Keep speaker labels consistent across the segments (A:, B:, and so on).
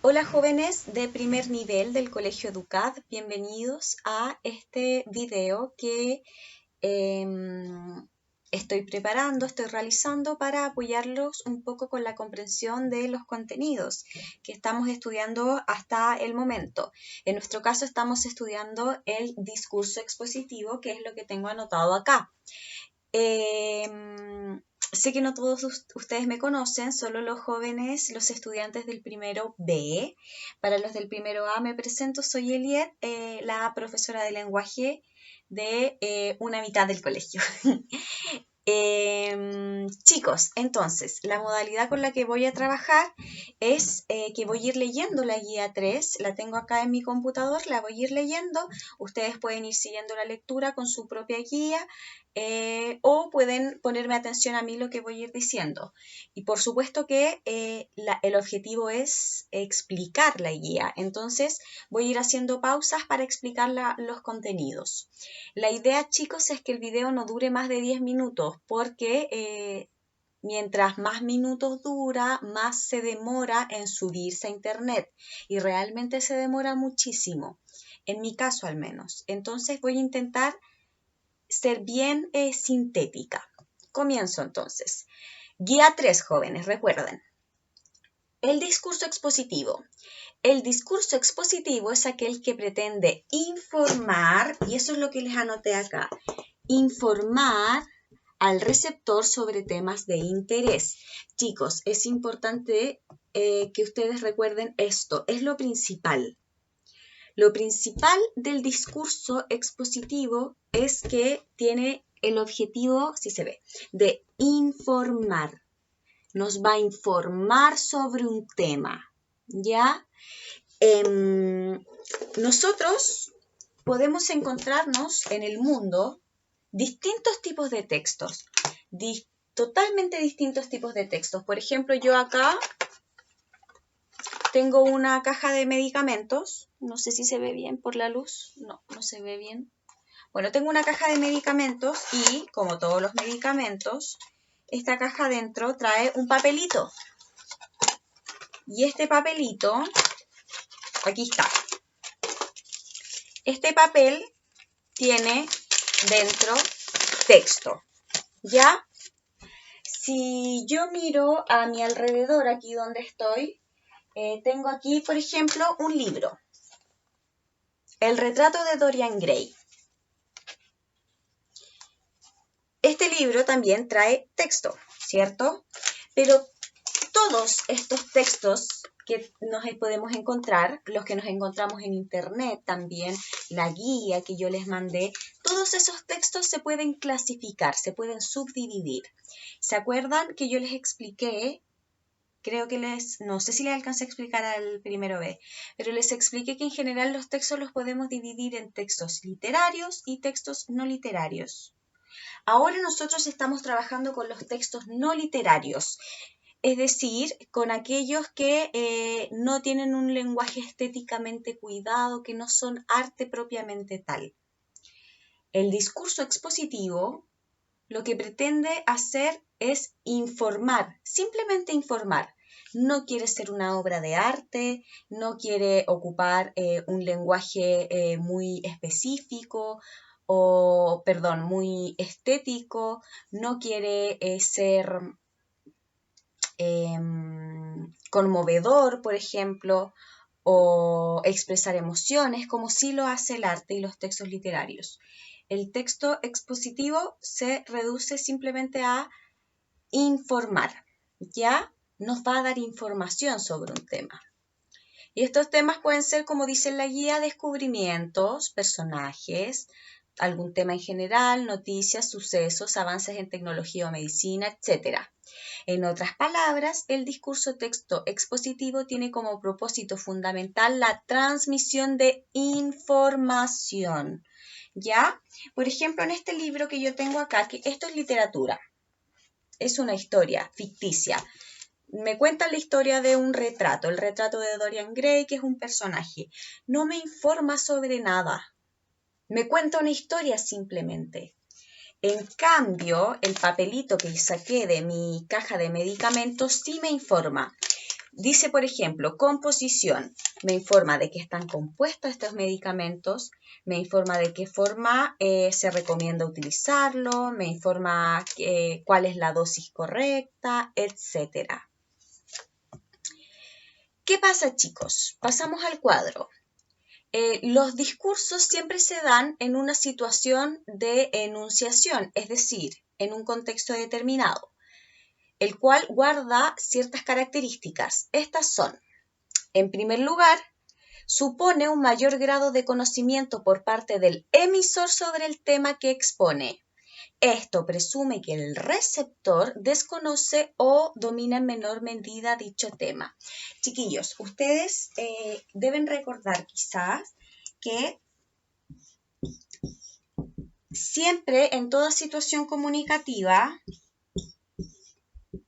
A: Hola jóvenes de primer nivel del Colegio Educad, bienvenidos a este video que estoy preparando, estoy realizando para apoyarlos un poco con la comprensión de los contenidos que estamos estudiando hasta el momento. En nuestro caso estamos estudiando el discurso expositivo, que es lo que tengo anotado acá. Sé que no todos ustedes me conocen, solo los jóvenes, los estudiantes del primero B. Para los del primero A me presento, soy Eliet, la profesora de lenguaje de una mitad del colegio. Chicos, entonces, la modalidad con la que voy a trabajar es que voy a ir leyendo la guía 3, la tengo acá en mi computador, la voy a ir leyendo, ustedes pueden ir siguiendo la lectura con su propia guía o pueden ponerme atención a mí lo que voy a ir diciendo. Y por supuesto que el objetivo es explicar la guía, entonces voy a ir haciendo pausas para explicar los contenidos. La idea, chicos, es que el video no dure más de 10 minutos porque mientras más minutos dura, más se demora en subirse a internet y realmente se demora muchísimo, en mi caso al menos. Entonces voy a intentar ser bien sintética. Comienzo entonces. Guía 3, jóvenes, recuerden. El discurso expositivo. El discurso expositivo es aquel que pretende informar, y eso es lo que les anoté acá, informar al receptor sobre temas de interés. Chicos, es importante que ustedes recuerden esto, es lo principal. Lo principal del discurso expositivo es que tiene el objetivo, si se ve, de informar. Nos va a informar sobre un tema, ¿ya? Nosotros podemos encontrarnos en el mundo distintos tipos de textos, totalmente distintos tipos de textos. Por ejemplo, yo acá tengo una caja de medicamentos, no sé si se ve bien por la luz, no se ve bien. Bueno, tengo una caja de medicamentos y, como todos los medicamentos, esta caja adentro trae un papelito. Y este papelito, aquí está. Este papel tiene dentro texto, ¿ya? Si yo miro a mi alrededor, aquí donde estoy, tengo aquí, por ejemplo, un libro. El retrato de Dorian Gray. Este libro también trae texto, ¿cierto? Pero todos estos textos que nos podemos encontrar, los que nos encontramos en internet también, la guía que yo les mandé, todos esos textos se pueden clasificar, se pueden subdividir. ¿Se acuerdan que yo les expliqué? Creo que no sé si les alcancé a explicar al primero B, pero les expliqué que en general los textos los podemos dividir en textos literarios y textos no literarios. Ahora nosotros estamos trabajando con los textos no literarios, es decir, con aquellos que no tienen un lenguaje estéticamente cuidado, que no son arte propiamente tal. El discurso expositivo lo que pretende hacer es informar, simplemente informar. No quiere ser una obra de arte, no quiere ocupar un lenguaje muy específico o, perdón, muy estético, no quiere ser conmovedor, por ejemplo, o expresar emociones, como sí lo hace el arte y los textos literarios. El texto expositivo se reduce simplemente a informar, ¿ya? Nos va a dar información sobre un tema. Y estos temas pueden ser, como dice en la guía, descubrimientos, personajes, algún tema en general, noticias, sucesos, avances en tecnología o medicina, etc. En otras palabras, el discurso texto expositivo tiene como propósito fundamental la transmisión de información, ¿ya? Por ejemplo, en este libro que yo tengo acá, que esto es literatura, es una historia ficticia. Me cuenta la historia de un retrato, el retrato de Dorian Gray, que es un personaje. No me informa sobre nada. Me cuenta una historia simplemente. En cambio, el papelito que saqué de mi caja de medicamentos sí me informa. Dice, por ejemplo, composición. Me informa de qué están compuestos estos medicamentos, me informa de qué forma se recomienda utilizarlo, me informa cuál es la dosis correcta, etc. ¿Qué pasa, chicos? Pasamos al cuadro. Los discursos siempre se dan en una situación de enunciación, es decir, en un contexto determinado, el cual guarda ciertas características. Estas son, en primer lugar, supone un mayor grado de conocimiento por parte del emisor sobre el tema que expone. Esto presume que el receptor desconoce o domina en menor medida dicho tema. Chiquillos, ustedes deben recordar quizás que siempre en toda situación comunicativa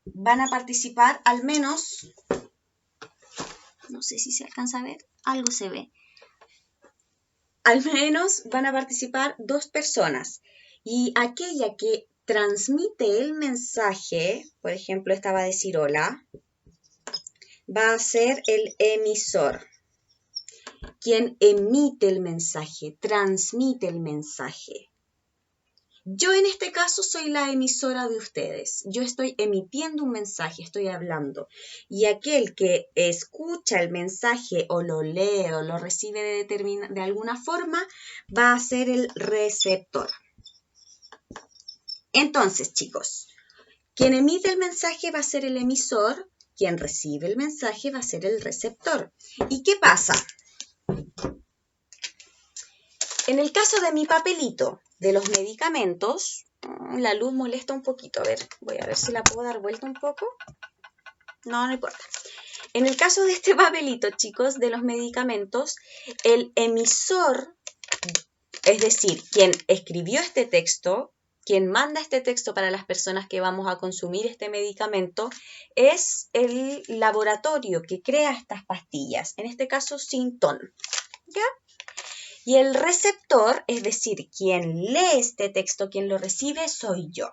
A: van a participar al menos, no sé si se alcanza a ver, algo se ve. Al menos van a participar 2 personas y aquella que transmite el mensaje, por ejemplo, esta va a decir hola, va a ser el emisor, quien emite el mensaje, transmite el mensaje. Yo en este caso soy la emisora de ustedes. Yo estoy emitiendo un mensaje, estoy hablando. Y aquel que escucha el mensaje o lo lee o lo recibe de alguna forma va a ser el receptor. Entonces, chicos, quien emite el mensaje va a ser el emisor, quien recibe el mensaje va a ser el receptor. ¿Y qué pasa? En el caso de mi papelito de los medicamentos, la luz molesta un poquito. A ver, voy a ver si la puedo dar vuelta un poco. No importa. En el caso de este papelito, chicos, de los medicamentos, el emisor, es decir, quien escribió este texto, quien manda este texto para las personas que vamos a consumir este medicamento, es el laboratorio que crea estas pastillas, en este caso Synthon, ¿ya? Y el receptor, es decir, quien lee este texto, quien lo recibe, soy yo.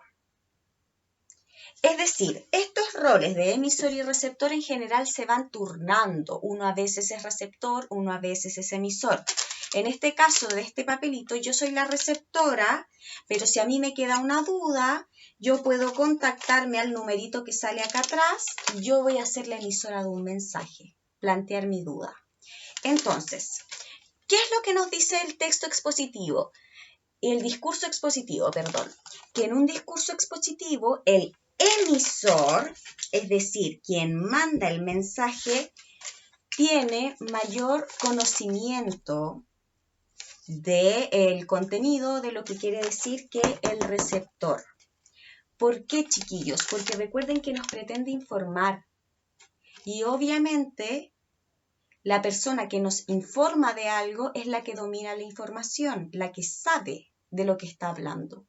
A: Es decir, estos roles de emisor y receptor en general se van turnando. Uno a veces es receptor, uno a veces es emisor. En este caso de este papelito, yo soy la receptora, pero si a mí me queda una duda, yo puedo contactarme al numerito que sale acá atrás y yo voy a ser la emisora de un mensaje, plantear mi duda. Entonces, ¿qué es lo que nos dice el texto expositivo? El discurso expositivo, perdón. Que en un discurso expositivo, el emisor, es decir, quien manda el mensaje, tiene mayor conocimiento del contenido, de lo que quiere decir que el receptor. ¿Por qué, chiquillos? Porque recuerden que nos pretende informar. Y obviamente la persona que nos informa de algo es la que domina la información, la que sabe de lo que está hablando.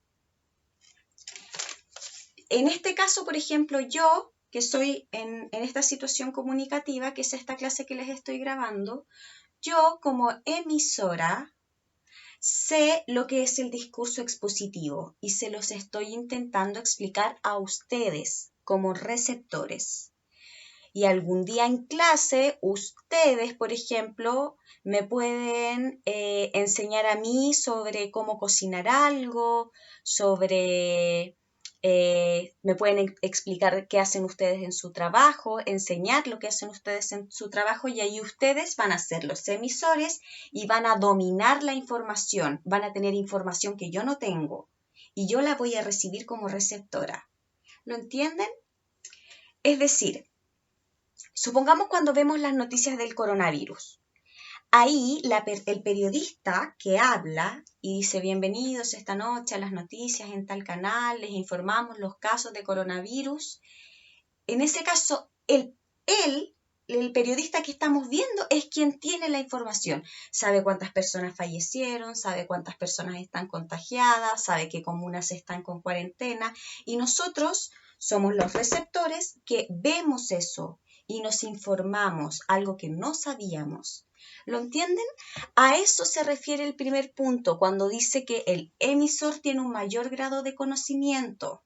A: En este caso, por ejemplo, yo, que soy en esta situación comunicativa, que es esta clase que les estoy grabando, yo como emisora sé lo que es el discurso expositivo y se los estoy intentando explicar a ustedes como receptores. Y algún día en clase, ustedes, por ejemplo, me pueden enseñar a mí sobre cómo cocinar algo, me pueden explicar qué hacen ustedes en su trabajo, enseñar lo que hacen ustedes en su trabajo y ahí ustedes van a ser los emisores y van a dominar la información, van a tener información que yo no tengo y yo la voy a recibir como receptora. ¿Lo entienden? Es decir, supongamos cuando vemos las noticias del coronavirus. Ahí el periodista que habla y dice bienvenidos esta noche a las noticias en tal canal, les informamos los casos de coronavirus. En ese caso, el periodista que estamos viendo es quien tiene la información. Sabe cuántas personas fallecieron, sabe cuántas personas están contagiadas, sabe qué comunas están con cuarentena y nosotros somos los receptores que vemos eso y nos informamos, algo que no sabíamos. ¿Lo entienden? A eso se refiere el primer punto, cuando dice que el emisor tiene un mayor grado de conocimiento.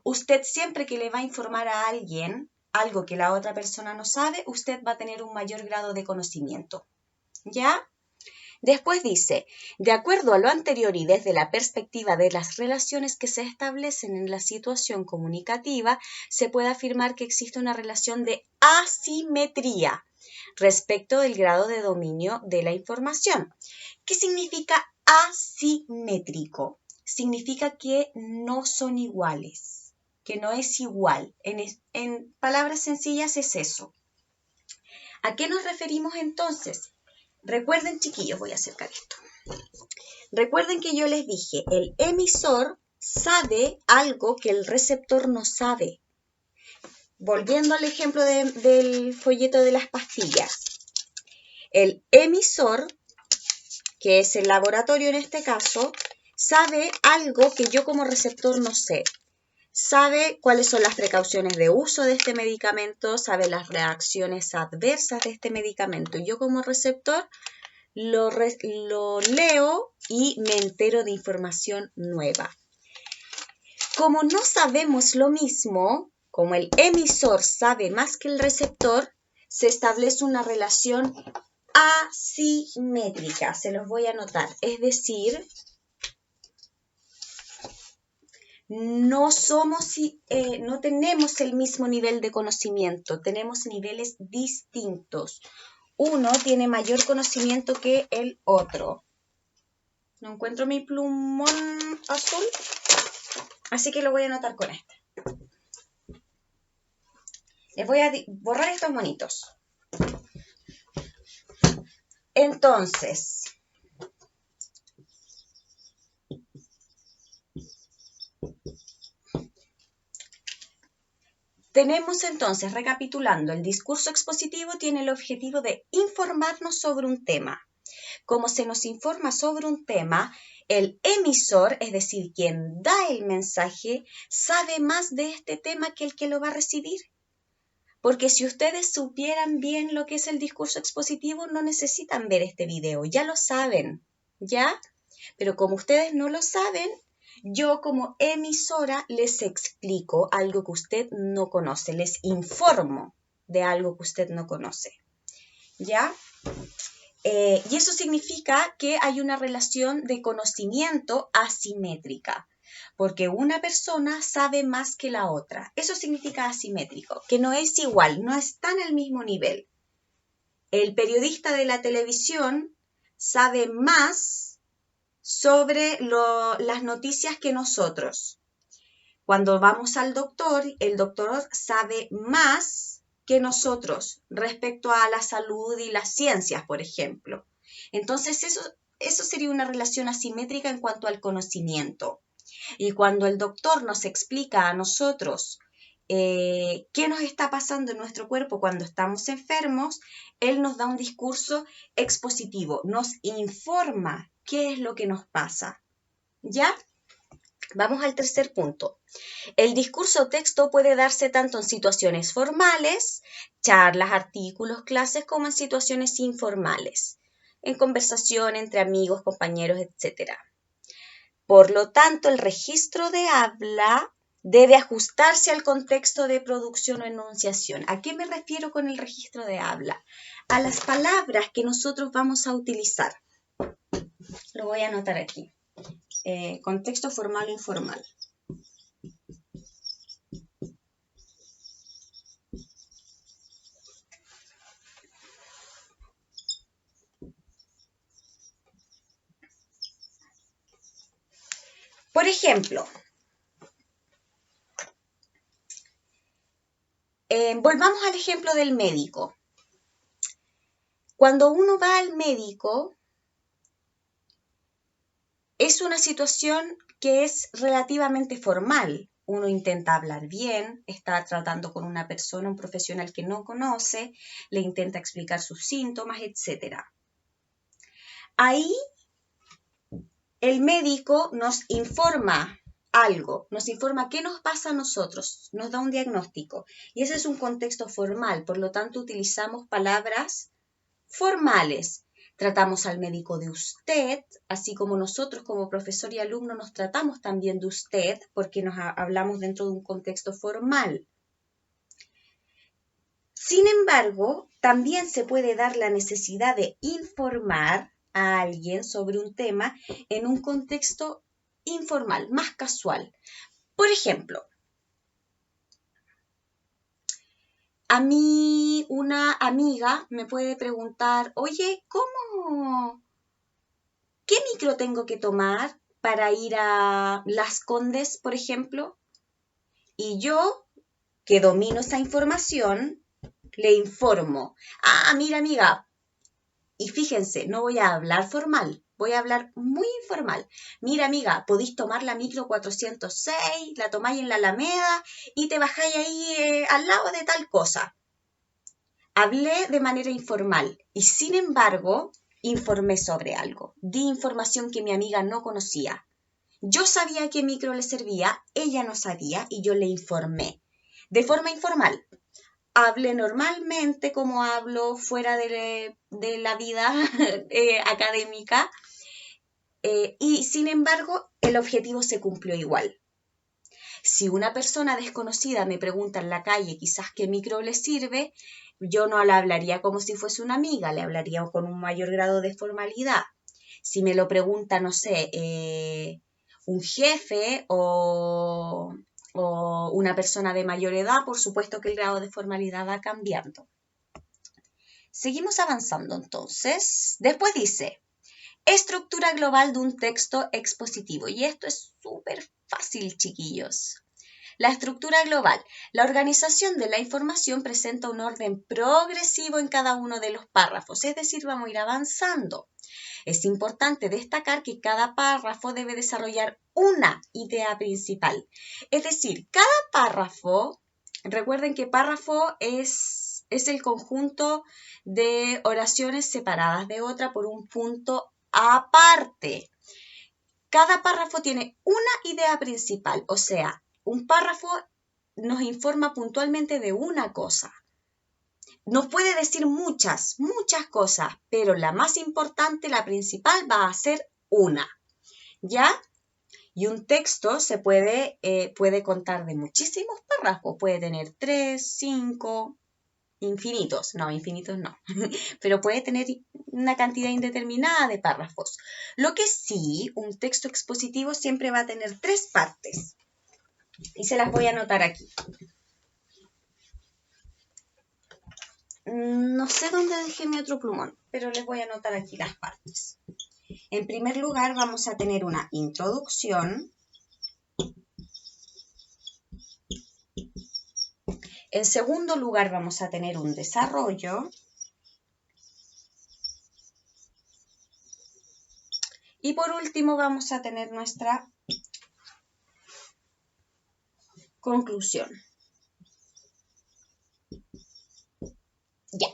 A: Usted siempre que le va a informar a alguien, algo que la otra persona no sabe, usted va a tener un mayor grado de conocimiento. ¿Ya? Después dice, de acuerdo a lo anterior y desde la perspectiva de las relaciones que se establecen en la situación comunicativa, se puede afirmar que existe una relación de asimetría respecto del grado de dominio de la información. ¿Qué significa asimétrico? Significa que no son iguales, que no es igual. En palabras sencillas es eso. ¿A qué nos referimos entonces? Recuerden, chiquillos, voy a acercar esto. Recuerden que yo les dije, el emisor sabe algo que el receptor no sabe. Volviendo al ejemplo del folleto de las pastillas. El emisor, que es el laboratorio en este caso, sabe algo que yo como receptor no sé. Sabe cuáles son las precauciones de uso de este medicamento, sabe las reacciones adversas de este medicamento. Yo como receptor lo leo y me entero de información nueva. Como no sabemos lo mismo, como el emisor sabe más que el receptor, se establece una relación asimétrica. Se los voy a anotar. Es decir, no tenemos el mismo nivel de conocimiento, tenemos niveles distintos. Uno tiene mayor conocimiento que el otro. No encuentro mi plumón azul, así que lo voy a anotar con este. Les voy a borrar estos monitos. Entonces, tenemos entonces, recapitulando, el discurso expositivo tiene el objetivo de informarnos sobre un tema. Como se nos informa sobre un tema, el emisor, es decir, quien da el mensaje, sabe más de este tema que el que lo va a recibir. Porque si ustedes supieran bien lo que es el discurso expositivo, no necesitan ver este video, ya lo saben, ¿ya? Pero como ustedes no lo saben, yo como emisora les explico algo que usted no conoce, les informo de algo que usted no conoce, ¿ya? Y eso significa que hay una relación de conocimiento asimétrica, porque una persona sabe más que la otra. Eso significa asimétrico, que no es igual, no están al mismo nivel. El periodista de la televisión sabe más sobre las noticias que nosotros. Cuando vamos al doctor, el doctor sabe más que nosotros respecto a la salud y las ciencias, por ejemplo. Entonces, eso sería una relación asimétrica en cuanto al conocimiento. Y cuando el doctor nos explica a nosotros qué nos está pasando en nuestro cuerpo cuando estamos enfermos, él nos da un discurso expositivo, nos informa qué es lo que nos pasa. ¿Ya? Vamos al tercer punto. El discurso texto puede darse tanto en situaciones formales, charlas, artículos, clases, como en situaciones informales, en conversación entre amigos, compañeros, etc. Por lo tanto, el registro de habla debe ajustarse al contexto de producción o enunciación. ¿A qué me refiero con el registro de habla? A las palabras que nosotros vamos a utilizar. Lo voy a anotar aquí. Contexto formal o informal. Por ejemplo, volvamos al ejemplo del médico. Cuando uno va al médico, es una situación que es relativamente formal. Uno intenta hablar bien, está tratando con una persona, un profesional que no conoce, le intenta explicar sus síntomas, etc. Ahí el médico nos informa algo, nos informa qué nos pasa a nosotros, nos da un diagnóstico. Y ese es un contexto formal, por lo tanto utilizamos palabras formales. Tratamos al médico de usted, así como nosotros como profesor y alumno nos tratamos también de usted, porque nos hablamos dentro de un contexto formal. Sin embargo, también se puede dar la necesidad de informar a alguien sobre un tema en un contexto informal, más casual. Por ejemplo, a mí una amiga me puede preguntar, oye, ¿qué micro tengo que tomar para ir a Las Condes, por ejemplo? Y yo, que domino esa información, le informo. Mira, amiga, y fíjense, no voy a hablar formal, voy a hablar muy informal. Mira, amiga, podéis tomar la micro 406, la tomáis en la Alameda y te bajáis ahí al lado de tal cosa. Hablé de manera informal y sin embargo informé sobre algo. Di información que mi amiga no conocía. Yo sabía qué micro le servía, ella no sabía y yo le informé. De forma informal. Hablé normalmente como hablo fuera de la vida académica y sin embargo el objetivo se cumplió igual. Si una persona desconocida me pregunta en la calle quizás qué micro le sirve, yo no la hablaría como si fuese una amiga, le hablaría con un mayor grado de formalidad. Si me lo pregunta, no sé, un jefe o una persona de mayor edad, por supuesto que el grado de formalidad va cambiando. Seguimos avanzando entonces. Después dice, estructura global de un texto expositivo. Y esto es súper fácil, chiquillos. La estructura global. La organización de la información presenta un orden progresivo en cada uno de los párrafos, es decir, vamos a ir avanzando. Es importante destacar que cada párrafo debe desarrollar una idea principal. Es decir, cada párrafo, recuerden que párrafo es el conjunto de oraciones separadas de otra por un punto aparte. Cada párrafo tiene una idea principal, o sea, un párrafo nos informa puntualmente de una cosa. Nos puede decir muchas cosas, pero la más importante, la principal, va a ser una, ¿ya? Y un texto se puede contar de muchísimos párrafos, puede tener 3, 5, infinitos no, pero puede tener una cantidad indeterminada de párrafos. Lo que sí, un texto expositivo siempre va a tener 3 partes. Y se las voy a anotar aquí. No sé dónde dejé mi otro plumón, pero les voy a anotar aquí las partes. En primer lugar, vamos a tener una introducción. En segundo lugar, vamos a tener un desarrollo. Y por último, vamos a tener nuestra conclusión. Ya.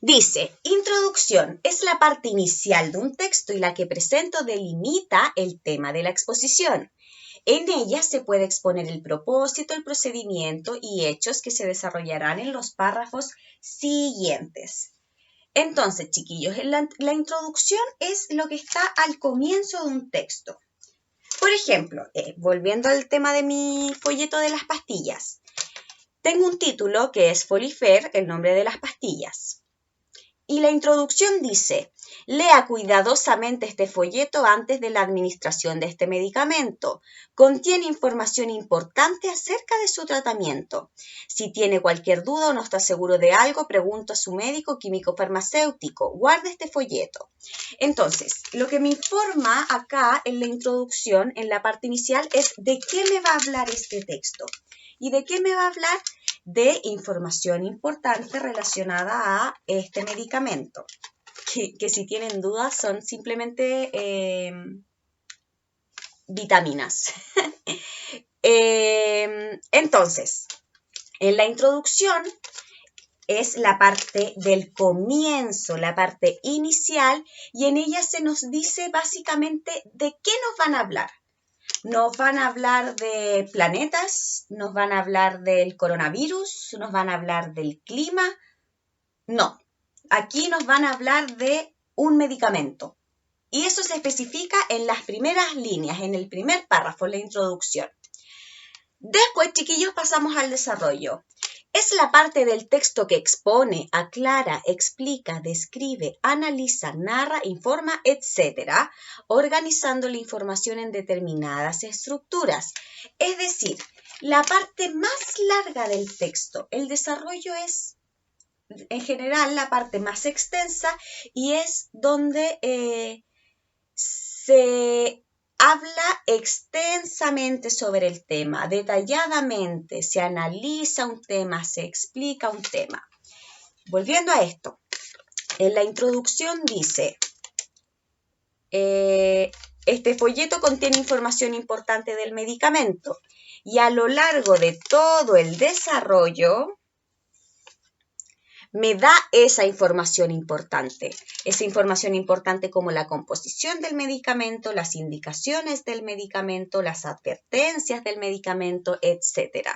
A: Dice, introducción es la parte inicial de un texto y la que presenta o delimita el tema de la exposición. En ella se puede exponer el propósito, el procedimiento y hechos que se desarrollarán en los párrafos siguientes. Entonces, chiquillos, la introducción es lo que está al comienzo de un texto. Por ejemplo, volviendo al tema de mi folleto de las pastillas, tengo un título que es Folifer, el nombre de las pastillas. Y la introducción dice, lea cuidadosamente este folleto antes de la administración de este medicamento. Contiene información importante acerca de su tratamiento. Si tiene cualquier duda o no está seguro de algo, pregunta a su médico químico farmacéutico. Guarde este folleto. Entonces, lo que me informa acá en la introducción, en la parte inicial, es de qué me va a hablar este texto. ¿Y de qué me va a hablar? De información importante relacionada a este medicamento, que si tienen dudas son simplemente vitaminas. Entonces, en la introducción es la parte del comienzo, la parte inicial, y en ella se nos dice básicamente de qué nos van a hablar. Nos van a hablar de planetas, nos van a hablar del coronavirus, nos van a hablar del clima. No, aquí nos van a hablar de un medicamento. Y eso se especifica en las primeras líneas, en el primer párrafo, la introducción. Después, chiquillos, pasamos al desarrollo. Es la parte del texto que expone, aclara, explica, describe, analiza, narra, informa, etc., organizando la información en determinadas estructuras. Es decir, la parte más larga del texto. El desarrollo es, en general, la parte más extensa y es donde se habla extensamente sobre el tema, detalladamente, se analiza un tema, se explica un tema. Volviendo a esto, en la introducción dice, este folleto contiene información importante del medicamento y a lo largo de todo el desarrollo me da esa información importante como la composición del medicamento, las indicaciones del medicamento, las advertencias del medicamento, etc.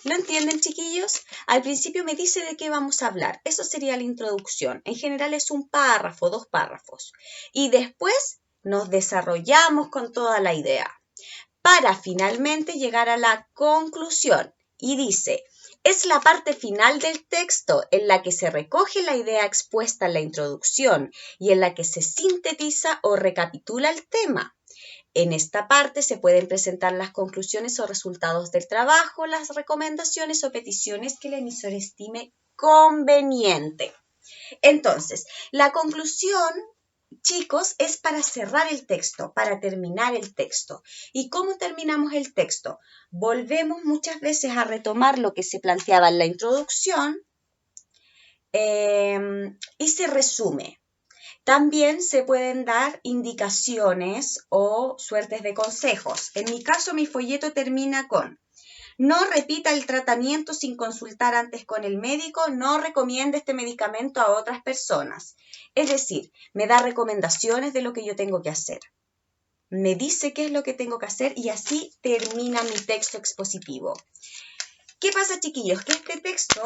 A: ¿Lo entienden, chiquillos? Al principio me dice de qué vamos a hablar. Eso sería la introducción. En general es un párrafo, 2 párrafos. Y después nos desarrollamos con toda la idea para finalmente llegar a la conclusión. Y dice, es la parte final del texto en la que se recoge la idea expuesta en la introducción y en la que se sintetiza o recapitula el tema. En esta parte se pueden presentar las conclusiones o resultados del trabajo, las recomendaciones o peticiones que el emisor estime conveniente. Entonces, la conclusión, chicos, es para cerrar el texto, para terminar el texto. ¿Y cómo terminamos el texto? Volvemos muchas veces a retomar lo que se planteaba en la introducción y se resume. También se pueden dar indicaciones o suertes de consejos. En mi caso, mi folleto termina con: no repita el tratamiento sin consultar antes con el médico, no recomiende este medicamento a otras personas. Es decir, me da recomendaciones de lo que yo tengo que hacer. Me dice qué es lo que tengo que hacer y así termina mi texto expositivo. ¿Qué pasa, chiquillos? Que este texto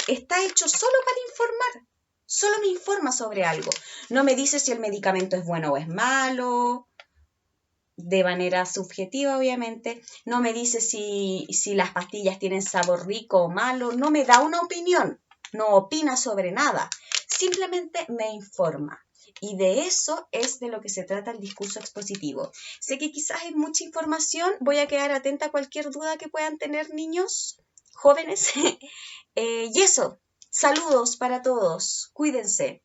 A: está hecho solo para informar. Solo me informa sobre algo. No me dice si el medicamento es bueno o es malo, de manera subjetiva, obviamente. No me dice si las pastillas tienen sabor rico o malo. No me da una opinión. No opina sobre nada. Simplemente me informa. Y de eso es de lo que se trata el discurso expositivo. Sé que quizás es mucha información. Voy a quedar atenta a cualquier duda que puedan tener niños, jóvenes. Y eso. Saludos para todos. Cuídense.